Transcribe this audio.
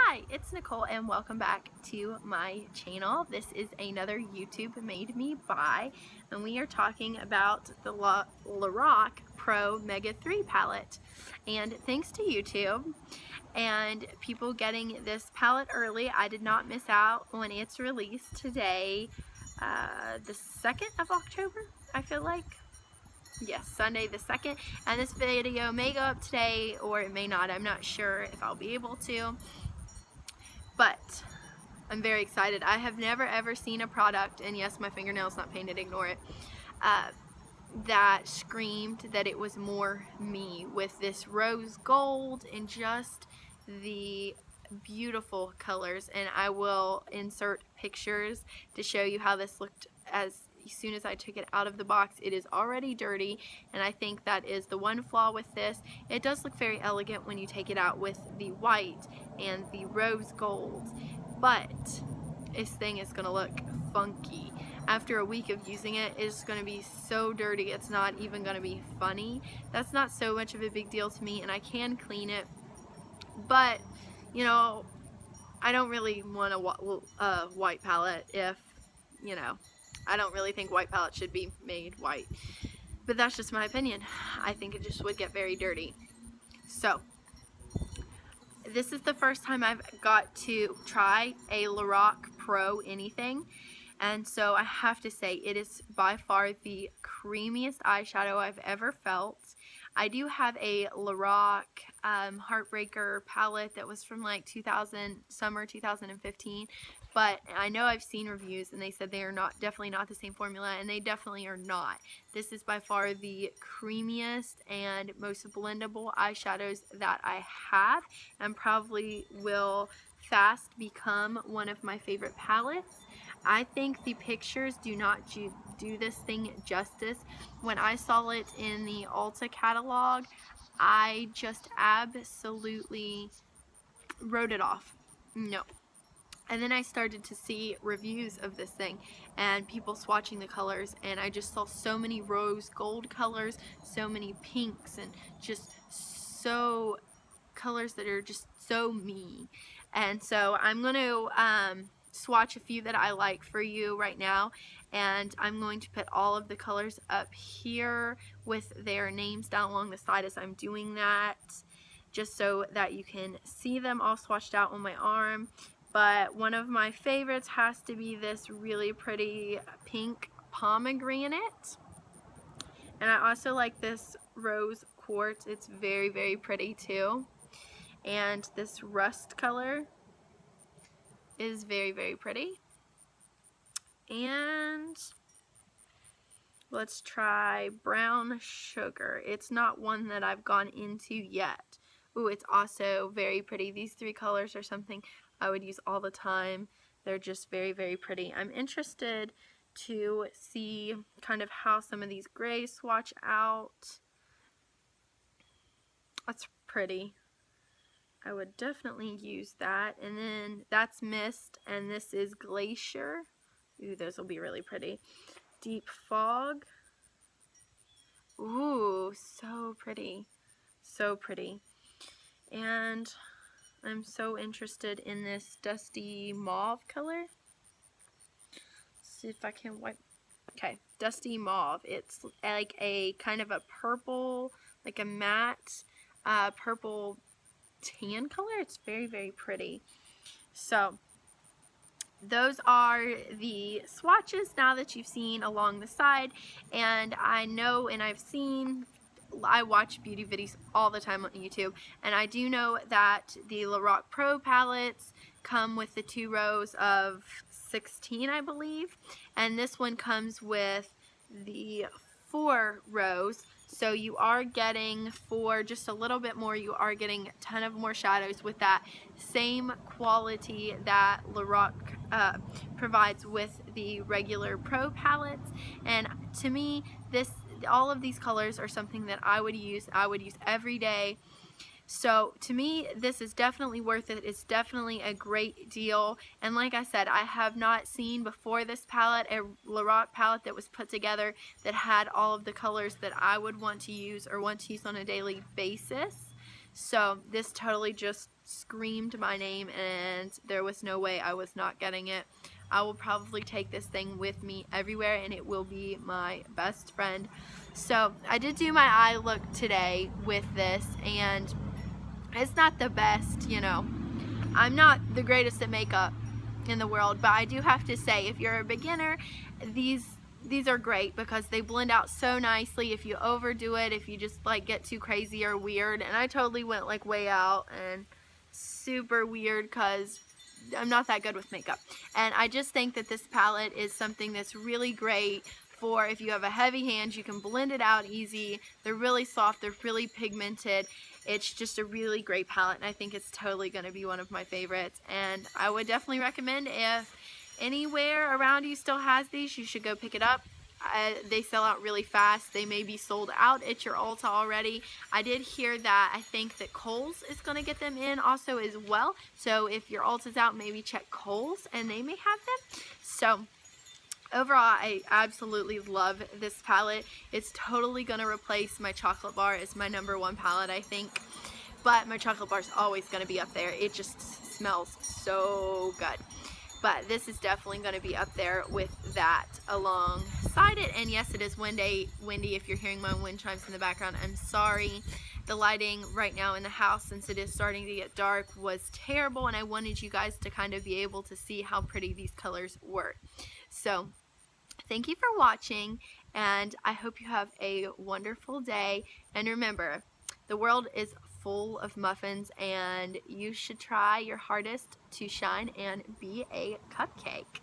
Hi, it's Nicole and welcome back to my channel. This is another YouTube Made Me Buy, and we are talking about the Lorac Pro Mega 3 palette. And thanks to YouTube and people getting this palette early, I did not miss out on its release today, the 2nd of October, I feel like. Yes, Sunday the 2nd, and this video may go up today or it may not. I'm not sure if I'll be able to. But I'm very excited. I have never ever seen a product, and yes, my fingernail's not painted, ignore it, that screamed that it was more me, with this rose gold and just the beautiful colors. And I will insert pictures to show you how this looked as soon as I took it out of the box. It is already dirty, and I think that is the one flaw with this. It does look very elegant when you take it out with the white and the rose gold, but this thing is gonna look funky. After a week of using it, it's gonna be so dirty, it's not even gonna be funny. That's not so much of a big deal to me, and I can clean it, but you know, I don't really want a white palette if, you know, I don't really think white palettes should be made white. But that's just my opinion. I think it just would get very dirty. So, this is the first time I've got to try a Lorac Pro anything. And so I have to say, it is by far the creamiest eyeshadow I've ever felt. I do have a Lorac Heartbreaker palette that was from like summer 2015, but I know I've seen reviews and they said they are definitely not the same formula, and they definitely are not. This is by far the creamiest and most blendable eyeshadows that I have, and probably will fast become one of my favorite palettes. I think the pictures do not do this thing justice. When I saw it in the Ulta catalog, I just absolutely wrote it off. No. And then I started to see reviews of this thing and people swatching the colors, and I just saw so many rose gold colors, so many pinks, and just so colors that are just so me. And so I'm going to swatch a few that I like for you right now, and I'm going to put all of the colors up here with their names down along the side as I'm doing that, just so that you can see them all swatched out on my arm. But one of my favorites has to be this really pretty pink pomegranate, and I also like this rose quartz. It's very, very pretty too. And this rust color is very, very pretty. And let's try brown sugar. It's not one that I've gone into yet. Ooh, it's also very pretty. These three colors are something I would use all the time. They're just very, very pretty. I'm interested to see kind of how some of these grays swatch out. That's pretty. I would definitely use that. And then that's Mist, and this is Glacier. Ooh, those will be really pretty. Deep Fog. Ooh, so pretty. So pretty. And I'm so interested in this Dusty Mauve color. See if I can wipe. Okay, Dusty Mauve. It's like a kind of a purple, like a matte purple tan color. It's very, very pretty. So those are the swatches now that you've seen along the side. And I know, and I watch beauty videos all the time on YouTube, and I do know that the Lorac Pro palettes come with the 2 rows of 16, I believe, and this one comes with the 4 rows. So you are getting, for just a little bit more, you are getting a ton of more shadows with that same quality that Lorac provides with the regular Pro palettes. And to me, all of these colors are something that I would use every day. So to me, this is definitely worth it. It's definitely a great deal. And like I said, I have not seen before this palette a Lorac palette that was put together that had all of the colors that I would want to use or want to use on a daily basis. So this totally just screamed my name, and there was no way I was not getting it. I will probably take this thing with me everywhere, and it will be my best friend. So I did do my eye look today with this, and it's not the best, you know. I'm not the greatest at makeup in the world, but I do have to say, if you're a beginner, these are great because they blend out so nicely. If you overdo it, if you just like get too crazy or weird, and I totally went like way out and super weird because I'm not that good with makeup. And I just think that this palette is something that's really great for if you have a heavy hand. You can blend it out easy. They're really soft, they're really pigmented. It's just a really great palette, and I think it's totally going to be one of my favorites. And I would definitely recommend, if anywhere around you still has these, you should go pick it up. They sell out really fast. They may be sold out at your Ulta already. I did hear that I think that Kohl's is going to get them in also as well. So if your Ulta's out, maybe check Kohl's and they may have them. So overall, I absolutely love this palette. It's totally going to replace my chocolate bar as my #1 palette, I think. But my chocolate bar is always going to be up there. It just smells so good. But this is definitely going to be up there with that alongside it. And yes, it is windy. If you're hearing my wind chimes in the background, I'm sorry. The lighting right now in the house, since it is starting to get dark, was terrible, and I wanted you guys to kind of be able to see how pretty these colors were. So thank you for watching, and I hope you have a wonderful day. And remember, the world is full of muffins, and you should try your hardest to shine and be a cupcake.